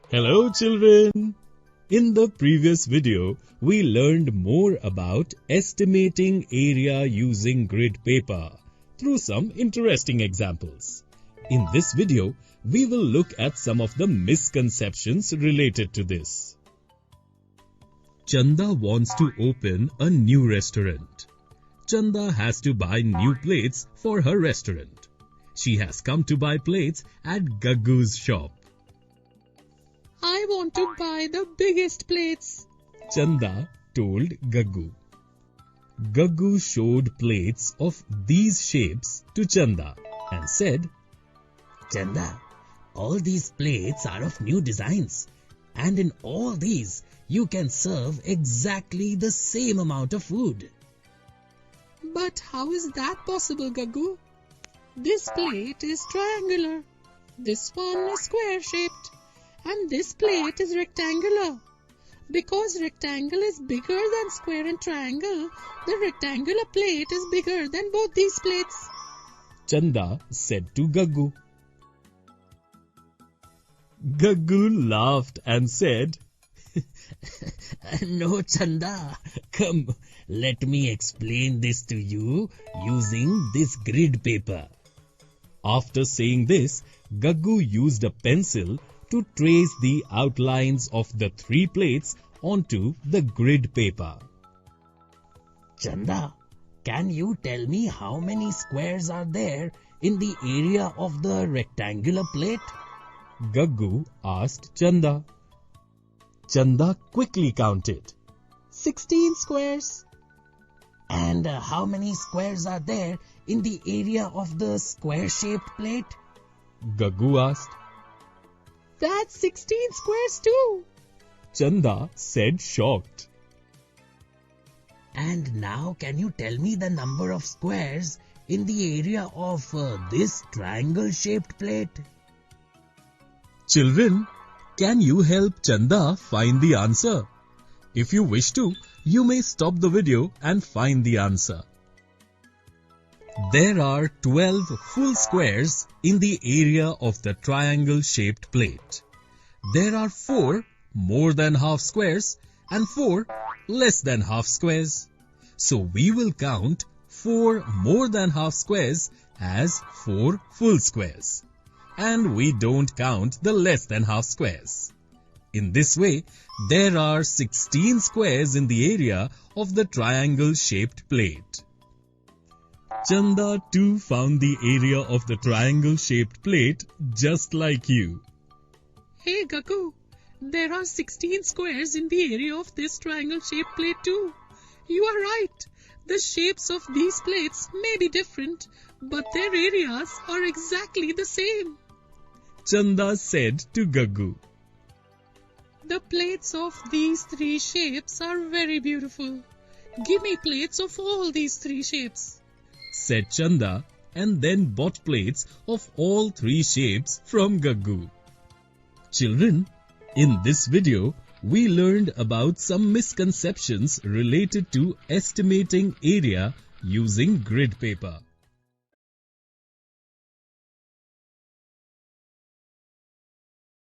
Hello children! In the previous video, we learned more about estimating area using grid paper through some interesting examples. In this video, we will look at some of the misconceptions related to this. Chanda wants to open a new restaurant. Chanda has to buy new plates for her restaurant. She has come to buy plates at Gaggu's shop. I want to buy the biggest plates, Chanda told Gaggu. Gaggu showed plates of these shapes to Chanda and said, Chanda, all these plates are of new designs, and in all these you can serve exactly the same amount of food. But how is that possible, Gaggu? This plate is triangular, this one is square-shaped, and this plate is rectangular. Because rectangle is bigger than square and triangle, the rectangular plate is bigger than both these plates, Chanda said to Gaggu. Gaggu laughed and said, No, Chanda, come, let me explain this to you using this grid paper. After saying this, Gaggu used a pencil to trace the outlines of the three plates onto the grid paper. Chanda, can you tell me how many squares are there in the area of the rectangular plate? Gaggu asked Chanda. Chanda quickly counted. 16 squares. And how many squares are there in the area of the square-shaped plate? Gaggu asked. That's 16 squares too, Chanda said, shocked. And now can you tell me the number of squares in the area of this triangle-shaped plate? Children, can you help Chanda find the answer? If you wish to, you may stop the video and find the answer. There are 12 full squares in the area of the triangle-shaped plate. There are 4 more than half squares and 4 less than half squares. So we will count 4 more than half squares as 4 full squares. And we don't count the less than half squares. In this way, there are 16 squares in the area of the triangle-shaped plate. Chanda too found the area of the triangle-shaped plate just like you. Hey Gaggu, there are 16 squares in the area of this triangle-shaped plate too. You are right. The shapes of these plates may be different, but their areas are exactly the same, Chanda said to Gaggu. The plates of these 3 shapes are very beautiful. Give me plates of all these 3 shapes, said Chanda, and then bought plates of all 3 shapes from Gaggu. Children, in this video, we learned about some misconceptions related to estimating area using grid paper.